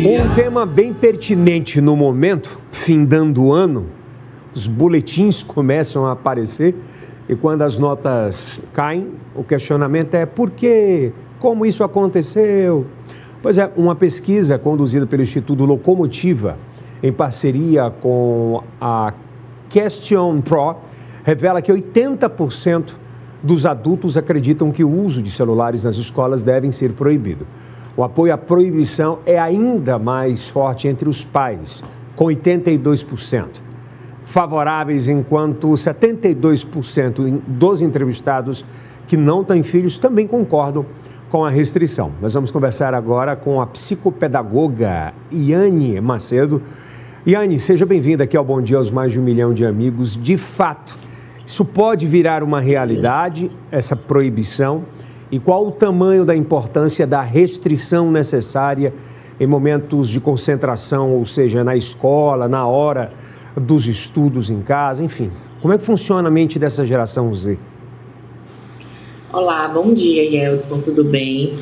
dia. Um tema bem pertinente no momento, findando o ano, os boletins começam a aparecer e quando as notas caem, o questionamento é por quê? Como isso aconteceu? Pois é, uma pesquisa conduzida pelo Instituto Locomotiva, em parceria com a Question Pro, revela que 80% dos adultos acreditam que o uso de celulares nas escolas deve ser proibido. O apoio à proibição é ainda mais forte entre os pais, com 82% favoráveis, enquanto 72% dos entrevistados que não têm filhos também concordam com a restrição. Nós vamos conversar agora com a psicopedagoga Iane Macedo. Iane, seja bem-vinda aqui ao Bom Dia aos Mais de 1 milhão de amigos. De fato, isso pode virar uma realidade, essa proibição? E qual o tamanho da importância da restrição necessária em momentos de concentração, ou seja, na escola, na hora dos estudos em casa, enfim. Como é que funciona a mente dessa geração Z? Olá, bom dia, Yeltsin, tudo bem?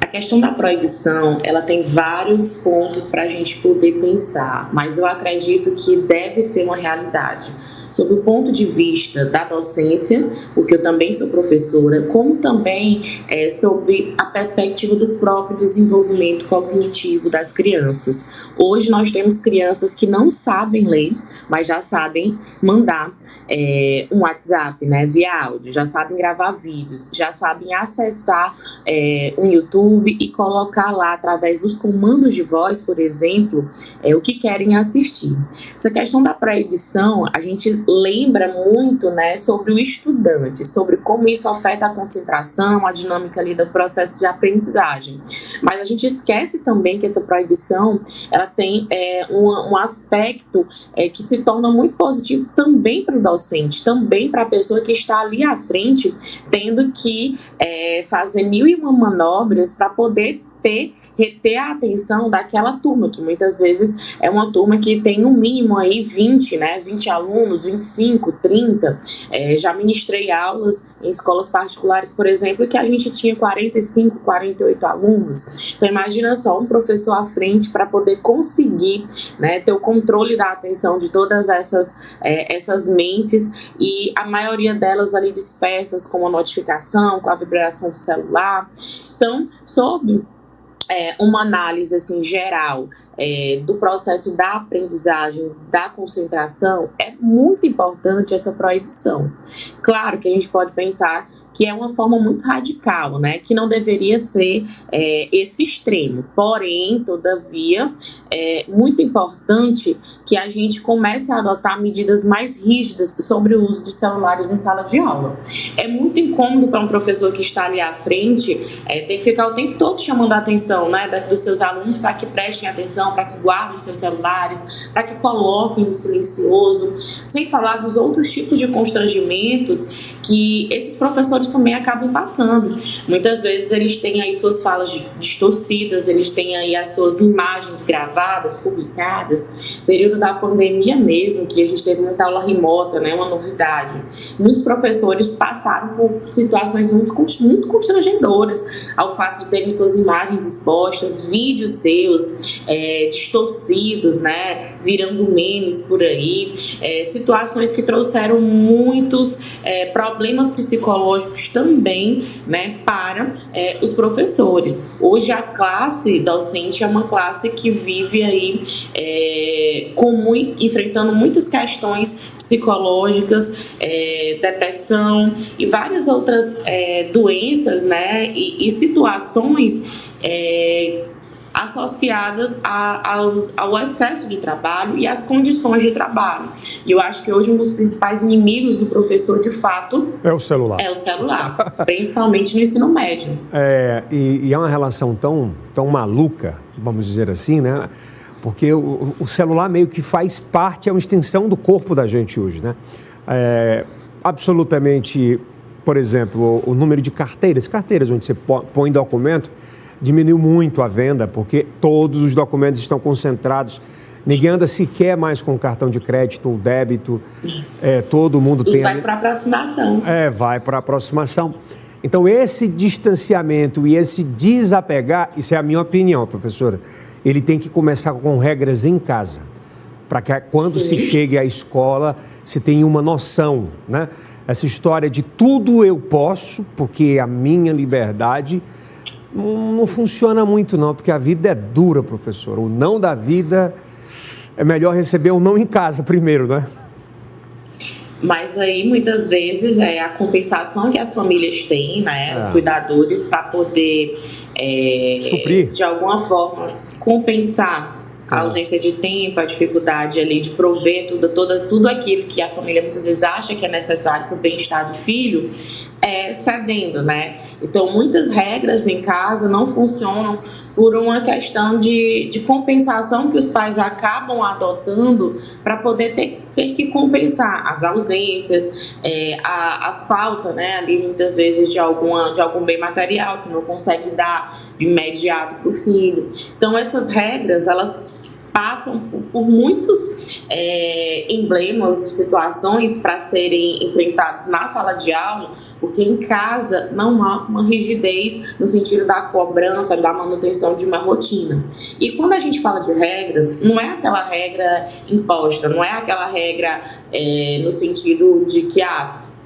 A questão da proibição, ela tem vários pontos para a gente poder pensar, mas eu acredito que deve ser uma realidade. Sob o ponto de vista da docência, porque eu também sou professora, como também sob a perspectiva do próprio desenvolvimento cognitivo das crianças. Hoje nós temos crianças que não sabem ler, mas já sabem mandar um WhatsApp, né, via áudio, já sabem gravar vídeos, já sabem acessar um YouTube e colocar lá, através dos comandos de voz, por exemplo, o que querem assistir. Essa questão da proibição, a gente lembra muito, né, sobre o estudante, sobre como isso afeta a concentração, a dinâmica ali do processo de aprendizagem. Mas a gente esquece também que essa proibição, ela tem um aspecto que se torna muito positivo também para o docente, também para a pessoa que está ali à frente, tendo que fazer 1001 manobras para poder reter a atenção daquela turma, que muitas vezes é uma turma que tem no mínimo aí 20, né, 20 alunos, 25, 30. Já ministrei aulas em escolas particulares, por exemplo, que a gente tinha 45, 48 alunos. Então imagina só um professor à frente para poder conseguir, né, ter o controle da atenção de todas essas mentes, e a maioria delas ali dispersas com a notificação, com a vibração do celular. Então, sob uma análise assim, geral do processo da aprendizagem, da concentração, é muito importante essa proibição. Claro que a gente pode pensar que é uma forma muito radical, né? Que não deveria ser esse extremo. Porém, todavia, é muito importante que a gente comece a adotar medidas mais rígidas sobre o uso de celulares em sala de aula. É muito incômodo para um professor que está ali à frente ter que ficar o tempo todo chamando a atenção, né, dos seus alunos para que prestem atenção, para que guardem seus celulares, para que coloquem no silencioso, sem falar dos outros tipos de constrangimentos que esses professores também acabam passando. Muitas vezes eles têm aí suas falas distorcidas, eles têm aí as suas imagens gravadas, publicadas. Período da pandemia mesmo, que a gente teve muita aula remota, né, uma novidade. Muitos professores passaram por situações muito constrangedoras ao fato de terem suas imagens expostas, vídeos seus distorcidos, né, virando memes por aí, situações que trouxeram muitos problemas psicológicos também, né, para os professores. Hoje a classe docente é uma classe que vive aí enfrentando muitas questões psicológicas, depressão e várias outras doenças, né, e situações associadas ao excesso de trabalho e às condições de trabalho. E eu acho que hoje um dos principais inimigos do professor, de fato, é o celular. Principalmente no ensino médio. E é uma relação tão maluca, vamos dizer assim, né? Porque o celular meio que faz parte, é uma extensão do corpo da gente hoje, né? Absolutamente, por exemplo, o número de carteiras onde você põe documento, diminuiu muito a venda, porque todos os documentos estão concentrados. Ninguém anda sequer mais com cartão de crédito ou débito. Todo mundo tem... E vai para aproximação. Vai para aproximação. Então, esse distanciamento e esse desapegar, isso é a minha opinião, professora, ele tem que começar com regras em casa, para que quando se chegue à escola, se tenha uma noção, né? Essa história de tudo eu posso, porque a minha liberdade não funciona muito não, porque a vida é dura, professor. O não da vida, é melhor receber o não em casa primeiro, né? Mas aí, muitas vezes, é a compensação que as famílias têm, né? Os cuidadores, para poder, suprir, de alguma forma, compensar a ausência de tempo, a dificuldade ali de prover tudo aquilo que a família muitas vezes acha que é necessário para o bem-estar do filho, cedendo, né? Então, muitas regras em casa não funcionam por uma questão de compensação que os pais acabam adotando para poder ter que compensar as ausências, a falta, né, ali muitas vezes de algum bem material que não consegue dar de imediato para o filho. Então, essas regras, elas passam por muitos emblemas de situações para serem enfrentados na sala de aula, porque em casa não há uma rigidez no sentido da cobrança, da manutenção de uma rotina. E quando a gente fala de regras, não é aquela regra imposta, não é aquela regra no sentido de que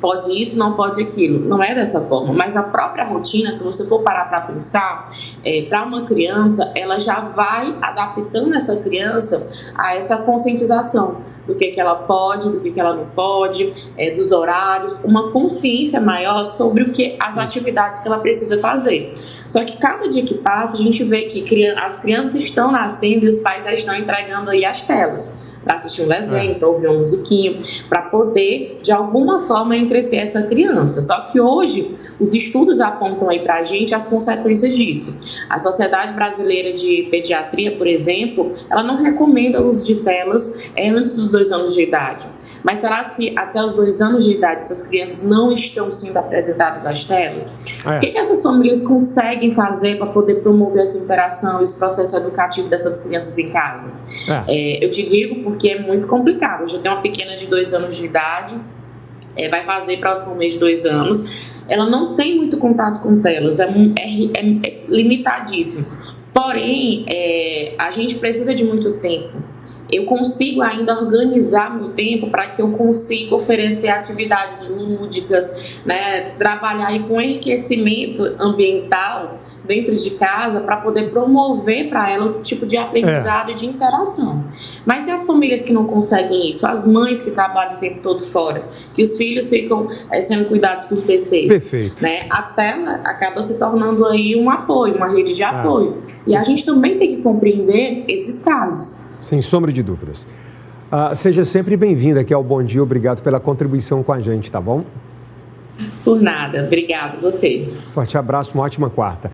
pode isso, não pode aquilo. Não é dessa forma, mas a própria rotina, se você for parar para pensar, para uma criança, ela já vai adaptando essa criança a essa conscientização do que ela pode, do que ela não pode, dos horários, uma consciência maior sobre as atividades que ela precisa fazer. Só que cada dia que passa, a gente vê que as crianças estão nascendo e os pais já estão entregando aí as telas para assistir um desenho, para ouvir uma musiquinha, para poder, de alguma forma, entreter essa criança. Só que hoje, os estudos apontam aí para a gente as consequências disso. A Sociedade Brasileira de Pediatria, por exemplo, ela não recomenda o uso de telas antes dos 2 anos de idade. Mas será se até os 2 anos de idade essas crianças não estão sendo apresentadas às telas? O que essas famílias conseguem fazer para poder promover essa interação, esse processo educativo dessas crianças em casa? Eu te digo porque é muito complicado. Eu já tenho uma pequena de 2 anos de idade, vai fazer proximamente 2 anos. Ela não tem muito contato com telas, é limitadíssimo. Porém, a gente precisa de muito tempo. Eu consigo ainda organizar meu tempo para que eu consiga oferecer atividades lúdicas, né? Trabalhar aí com enriquecimento ambiental dentro de casa para poder promover para ela o tipo de aprendizado e de interação. Mas e as famílias que não conseguem isso? As mães que trabalham o tempo todo fora, que os filhos ficam sendo cuidados por terceiros. Perfeito. Né? A tela acaba se tornando aí um apoio, uma rede de apoio. E a gente também tem que compreender esses casos. Sem sombra de dúvidas. Seja sempre bem-vinda aqui ao Bom Dia. Obrigado pela contribuição com a gente, tá bom? Por nada. Obrigada, você. Forte abraço, uma ótima quarta.